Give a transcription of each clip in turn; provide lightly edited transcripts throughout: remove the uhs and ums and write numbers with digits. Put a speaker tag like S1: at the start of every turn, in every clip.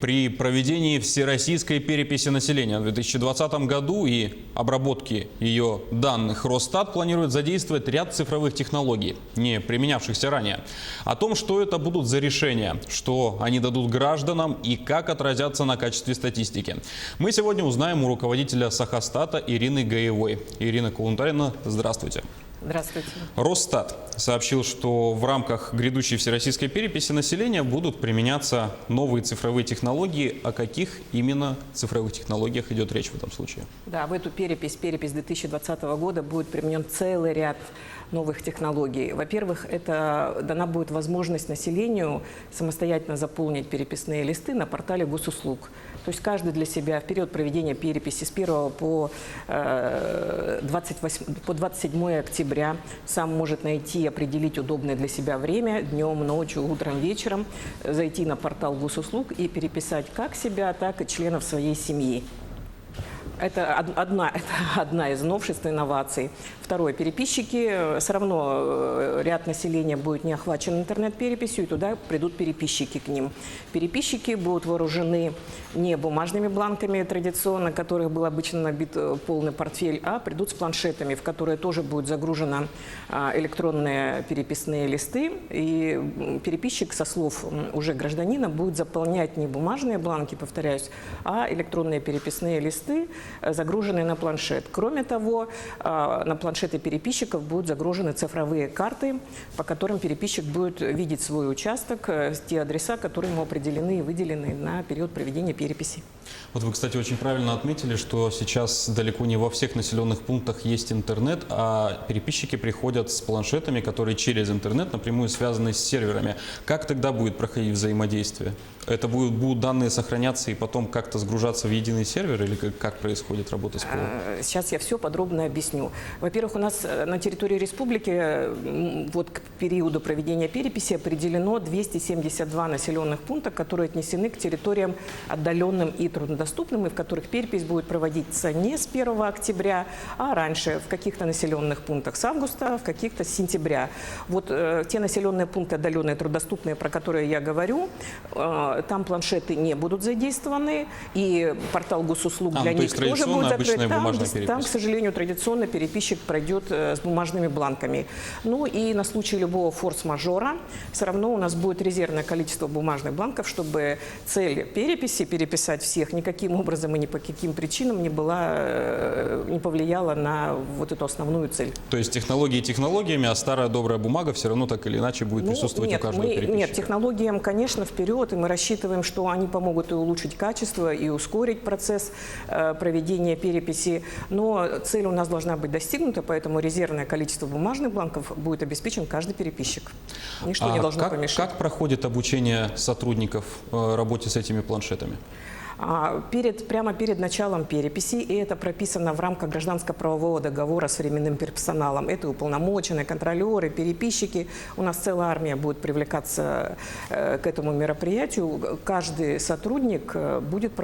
S1: При проведении всероссийской переписи населения в 2020 году и обработке ее данных Росстат планирует задействовать ряд цифровых технологий, не применявшихся ранее. О том, что это будут за решения, что они дадут гражданам и как отразятся на качестве статистики, мы сегодня узнаем у руководителя Сахастата Ирины Гаевой. Ирина Кулунтарина, здравствуйте.
S2: Здравствуйте.
S1: Росстат сообщил, что в рамках грядущей всероссийской переписи населения будут применяться новые цифровые технологии. О каких именно цифровых технологиях идет речь в этом случае?
S2: Да, в эту перепись 2020 года будет применен целый ряд новых технологий. Во-первых, это дана будет возможность населению самостоятельно заполнить переписные листы на портале госуслуг. То есть каждый для себя в период проведения переписи с 1 по 27 октября сам может найти и определить удобное для себя время, днем, ночью, утром, вечером, зайти на портал госуслуг и переписать как себя, так и членов своей семьи. Это одна из новшеств, инноваций. Второе. Переписчики. Все равно ряд населения будет не охвачен интернет-переписью, и туда придут переписчики к ним. Переписчики будут вооружены не бумажными бланками традиционно, которых был обычно набит полный портфель, а придут с планшетами, в которые тоже будут загружены электронные переписные листы. И переписчик, со слов уже гражданина, будет заполнять не бумажные бланки, повторяюсь, а электронные переписные листы, загруженные на планшет. Кроме того, на планшеты переписчиков будут загружены цифровые карты, по которым переписчик будет видеть свой участок, те адреса, которые ему определены и выделены на период проведения переписи.
S1: Вот вы, кстати, очень правильно отметили, что сейчас далеко не во всех населенных пунктах есть интернет, а переписчики приходят с планшетами, которые через интернет напрямую связаны с серверами. Как тогда будет проходить взаимодействие? Это будут данные сохраняться и потом как-то сгружаться в единый сервер, или как происходит работа с ПО?
S2: Сейчас я все подробно объясню. Во-первых, у нас на территории республики вот к периоду проведения переписи определено 272 населенных пункта, которые отнесены к территориям отдаленным и труднодоступным, и в которых перепись будет проводиться не с 1 октября, а раньше, в каких-то населенных пунктах с августа, в каких-то с сентября. Вот те населенные пункты отдаленные, труднодоступные, про которые я говорю, там планшеты не будут задействованы, и портал госуслуг для них тоже будет закрыт. Там, к сожалению, традиционно переписчик пройдет с бумажными бланками. Ну и на случай любого форс-мажора все равно у нас будет резервное количество бумажных бланков, чтобы цель переписи, переписать всех, никаким образом и ни по каким причинам не повлияла на вот эту основную цель.
S1: То есть технологии технологиями, а старая добрая бумага все равно так или иначе будет присутствовать у каждого переписчика?
S2: Нет, технологиям, конечно, вперед, и мы рассчитываем, что они помогут и улучшить качество, и ускорить процесс проведения переписи, но цель у нас должна быть достигнута, поэтому резервное количество бумажных бланков будет обеспечен каждый переписчик. Ничто не должно помешать.
S1: Как проходит обучение сотрудников работе с этими планшетами?
S2: Прямо перед началом переписи, и это прописано в рамках гражданско-правового договора с временным персоналом. Это уполномоченные, контролеры, переписчики. У нас целая армия будет привлекаться к этому мероприятию. Каждый сотрудник будет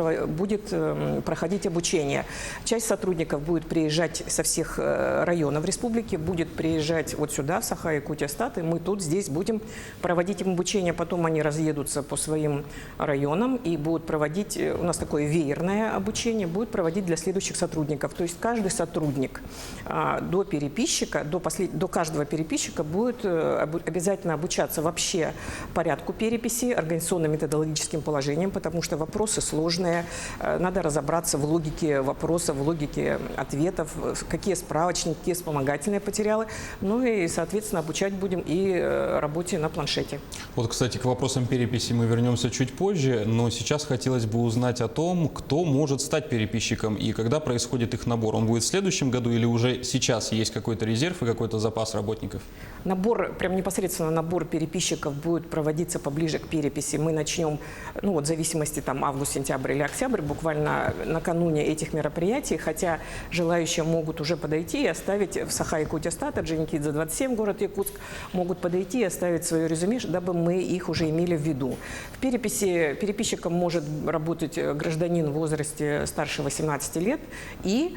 S2: проходить обучение. Часть сотрудников будет приезжать со всех районов республики, будет приезжать вот сюда, в Саха-Якутия-Стат, и мы тут, здесь будем проводить им обучение. Потом они разъедутся по своим районам и будут проводить... У нас такое веерное обучение будет проводить для следующих сотрудников. То есть каждый сотрудник до переписчика, до каждого переписчика будет обязательно обучаться вообще порядку переписи, организационно-методологическим положениям, потому что вопросы сложные. Надо разобраться в логике вопросов, в логике ответов, какие справочники, какие вспомогательные материалы. Ну и, соответственно, обучать будем и работе на планшете.
S1: Вот, кстати, к вопросам переписи мы вернемся чуть позже, но сейчас хотелось бы узнать о том, кто может стать переписчиком и когда происходит их набор. Он будет в следующем году или уже сейчас есть какой-то резерв и какой-то запас работников?
S2: Прям непосредственно набор переписчиков будет проводиться поближе к переписи. Мы начнем, в зависимости август, сентябрь или октябрь, буквально накануне этих мероприятий, хотя желающие могут уже подойти и оставить в Саха-Якутия-Стат, Орджоникидзе 27, город Якутск, могут подойти и оставить свое резюме, дабы мы их уже имели в виду. В переписи переписчиком может работать гражданин в возрасте старше 18 лет и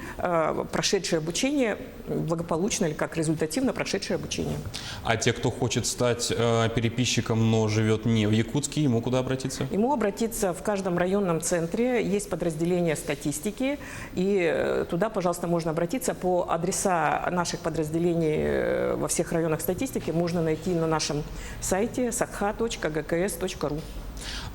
S2: прошедший обучение благополучно или как результативно прошедший обучение.
S1: А те, кто хочет стать переписчиком, но живет не в Якутске, ему куда обратиться?
S2: Ему обратиться в каждом районном центре, есть подразделение статистики, и туда, пожалуйста, можно обратиться. По адреса наших подразделений во всех районах статистики можно найти на нашем сайте sakha.gks.ru.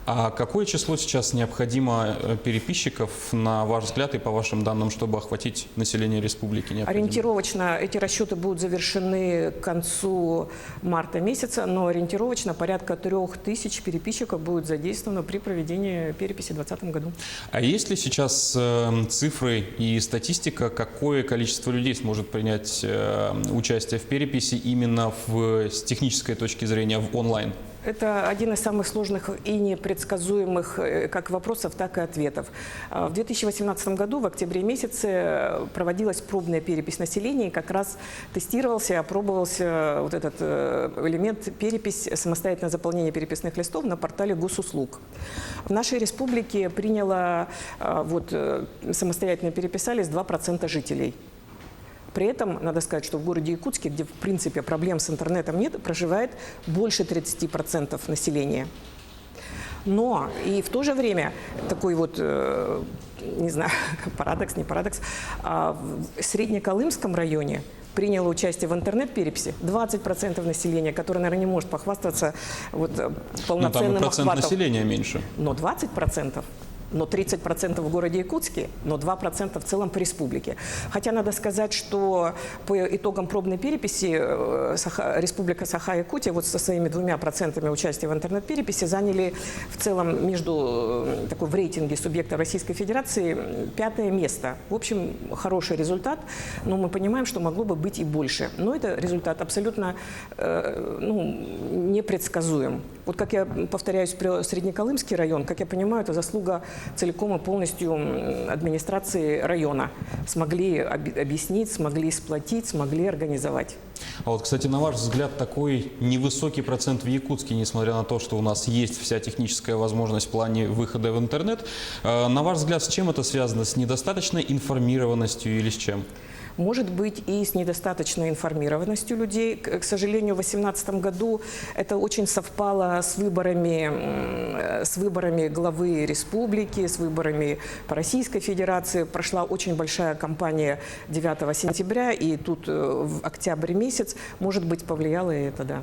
S1: А какое число сейчас необходимо переписчиков, на ваш взгляд и по вашим данным, чтобы охватить население республики?
S2: Ориентировочно эти расчеты будут завершены к концу марта месяца, но ориентировочно порядка 3000 переписчиков будет задействовано при проведении переписи в 2020 году.
S1: А есть ли сейчас цифры и статистика, какое количество людей сможет принять участие в переписи именно с технической точки зрения в онлайн?
S2: Это один из самых сложных и непредсказуемых как вопросов, так и ответов. В 2018 году, в октябре месяце, проводилась пробная перепись населения, и как раз тестировался, опробовался вот этот элемент перепись, самостоятельное заполнение переписных листов на портале госуслуг. В нашей республике самостоятельно переписались 2% жителей. При этом, надо сказать, что в городе Якутске, где в принципе проблем с интернетом нет, проживает больше 30% населения. Но и в то же время такой не знаю, парадокс, не парадокс, в Среднеколымском районе приняло участие в интернет-переписи 20% населения, которое, наверное, не может похвастаться полноценным охватом.
S1: Но там и процент населения меньше.
S2: Но 20%. Но 30% в городе Якутске, но 2% в целом по республике. Хотя надо сказать, что по итогам пробной переписи Республика Саха-Якутия со своими 2% участия в интернет-переписи заняли в целом в рейтинге субъектов Российской Федерации 5-е место. В общем, хороший результат, но мы понимаем, что могло бы быть и больше. Но это результат абсолютно непредсказуем. Вот как я повторяюсь про Среднеколымский район, как я понимаю, это заслуга целиком и полностью администрации района. Смогли объяснить, смогли сплотить, смогли организовать.
S1: А вот, кстати, на ваш взгляд, такой невысокий процент в Якутске, несмотря на то, что у нас есть вся техническая возможность в плане выхода в интернет, на ваш взгляд, с чем это связано? С недостаточной информированностью или с чем?
S2: Может быть, и с недостаточной информированностью людей. К сожалению, в 2018 году это очень совпало с выборами главы республики, с выборами по Российской Федерации. Прошла очень большая кампания 9 сентября, и тут в октябрь месяц, может быть, повлияло и это, да.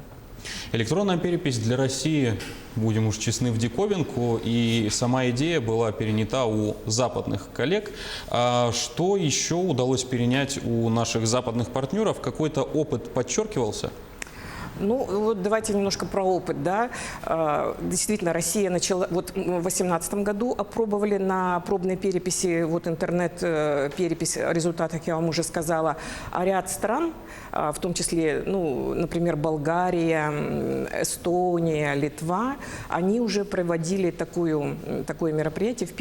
S1: Электронная перепись для России, будем уж честны, в диковинку, и сама идея была перенята у западных коллег. А что еще удалось перенять у наших западных партнеров? Какой-то опыт подчеркивался?
S2: Давайте немножко про опыт, да. Действительно, Россия начала, в 2018 году опробовали на пробной переписи, интернет-перепись о результатах, я вам уже сказала, а ряд стран, в том числе, например, Болгария, Эстония, Литва, они уже проводили такое мероприятие в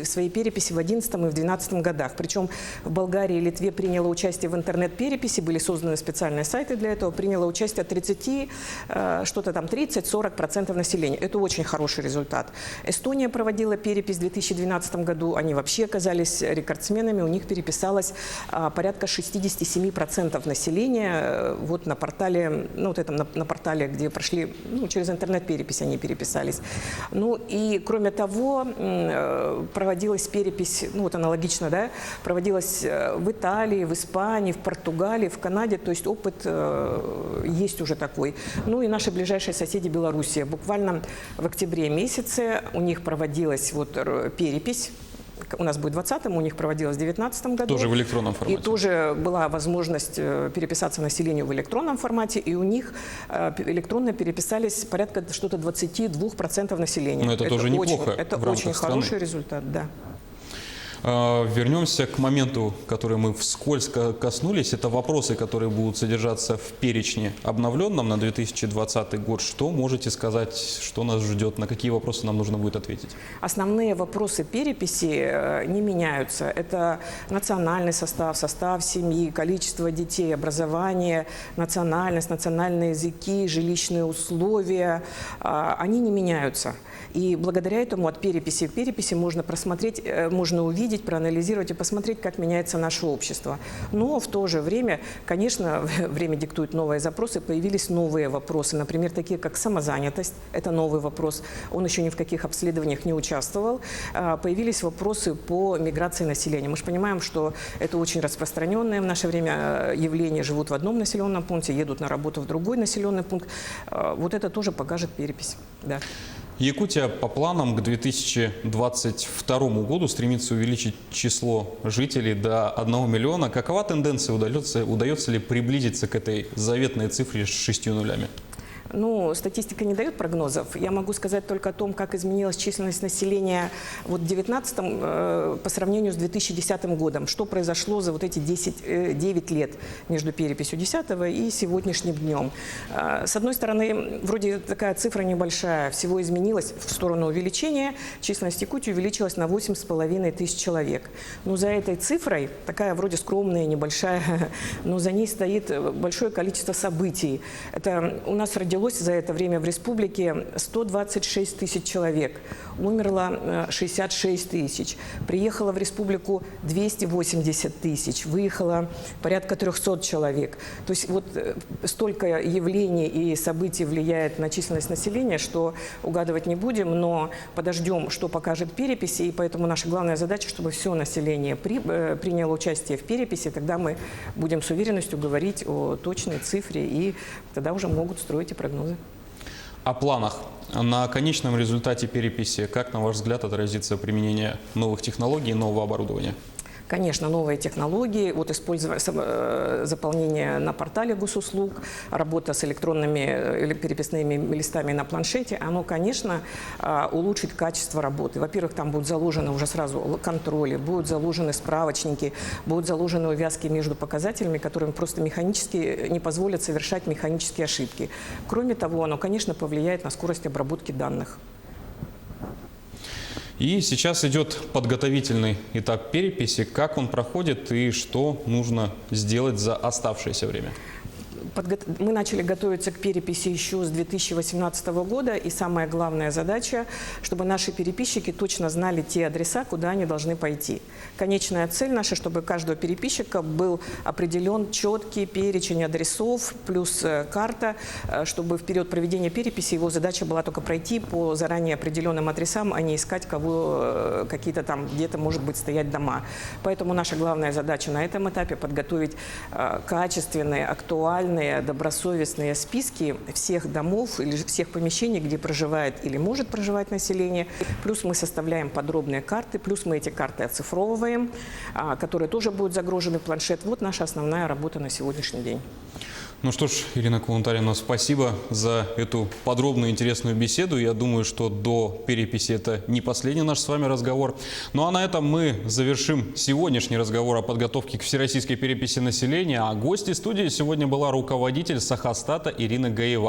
S2: своей переписи в 2011 и в 2012 годах. Причем в Болгарии и Литве приняло участие в интернет-переписи, были созданы специальные сайты для этого, приняло участие 30-40% населения. Это очень хороший результат. Эстония проводила перепись в 2012 году. Они вообще оказались рекордсменами. У них переписалось порядка 67% населения на портале, на портале, где прошли, через интернет-перепись они переписались. И кроме того, проводилась перепись, аналогично, да, проводилась в Италии, в Испании, в Португалии, в Канаде. То есть опыт есть уже такой. И наши ближайшие соседи Белоруссия. Буквально в октябре месяце у них проводилась перепись. У нас будет в 2020-м, у них проводилась в 2019 году.
S1: Тоже в электронном формате.
S2: И тоже была возможность переписаться населению в электронном формате. И у них электронно переписались порядка 22% населения.
S1: Но это тоже неплохо.
S2: Это очень хороший результат, да.
S1: Вернемся к моменту, который мы вскользь коснулись. Это вопросы, которые будут содержаться в перечне обновленном на 2020 год. Что можете сказать, что нас ждет, на какие вопросы нам нужно будет ответить?
S2: Основные вопросы переписи не меняются. Это национальный состав, состав семьи, количество детей, образование, национальность, национальные языки, жилищные условия. Они не меняются. И благодаря этому от переписи к переписи можно просмотреть, можно увидеть, проанализировать и посмотреть, как меняется наше общество. Но в то же время, конечно, время диктует новые запросы, появились новые вопросы, например, такие как самозанятость, это новый вопрос, он еще ни в каких обследованиях не участвовал. Появились вопросы по миграции населения. Мы же понимаем, что это очень распространенное в наше время явление, живут в одном населенном пункте, едут на работу в другой населенный пункт. Вот это тоже покажет перепись. Да.
S1: Якутия по планам к 2022 году стремится увеличить число жителей до 1 миллиона. Какова тенденция? Удается ли приблизиться к этой заветной цифре с 6 нулями?
S2: Ну, статистика не дает прогнозов. Я могу сказать только о том, как изменилась численность населения вот в 2019 по сравнению с 2010 годом. Что произошло за вот эти 9 лет между переписью 2010 и сегодняшним днем. С одной стороны, вроде такая цифра небольшая, всего изменилась в сторону увеличения. Численность Якутии увеличилась на 8,5 тысяч человек. Но за этой цифрой, такая вроде скромная, небольшая, но за ней стоит большое количество событий. Это у нас родилось за это время в республике 126 тысяч человек, умерло 66 тысяч, приехало в республику 280 тысяч, выехало порядка 300 человек. То есть вот столько явлений и событий влияет на численность населения, что угадывать не будем, но подождем, что покажет перепись, и поэтому наша главная задача, чтобы все население приняло участие в переписи, тогда мы будем с уверенностью говорить о точной цифре, и тогда уже могут строить и прогнозы.
S1: О планах. На конечном результате переписи, как, на ваш взгляд, отразится применение новых технологий и нового оборудования?
S2: Конечно, новые технологии, вот заполнение на портале госуслуг, работа с электронными или переписными листами на планшете, оно, конечно, улучшит качество работы. Во-первых, там будут заложены уже сразу контроли, будут заложены справочники, будут заложены увязки между показателями, которым просто механически не позволят совершать механические ошибки. Кроме того, оно, конечно, повлияет на скорость обработки данных.
S1: И сейчас идет подготовительный этап переписи. Как он проходит и что нужно сделать за оставшееся время?
S2: Мы начали готовиться к переписи еще с 2018 года, и самая главная задача, чтобы наши переписчики точно знали те адреса, куда они должны пойти. Конечная цель наша, чтобы у каждого переписчика был определен четкий перечень адресов плюс карта, чтобы в период проведения переписи его задача была только пройти по заранее определенным адресам, а не искать кого какие-то там где-то, может быть, стоять дома. Поэтому наша главная задача на этом этапе подготовить качественные, актуальные, добросовестные списки всех домов или всех помещений, где проживает или может проживать население. Плюс мы составляем подробные карты, плюс мы эти карты оцифровываем, которые тоже будут загружены в планшет. Вот наша основная работа на сегодняшний день.
S1: Ну что ж, Ирина Калантаревна, спасибо за эту подробную и интересную беседу. Я думаю, что до переписи это не последний наш с вами разговор. Ну а на этом мы завершим сегодняшний разговор о подготовке к всероссийской переписи населения. А гостьей студии сегодня была руководитель Сахастата Ирина Гаева.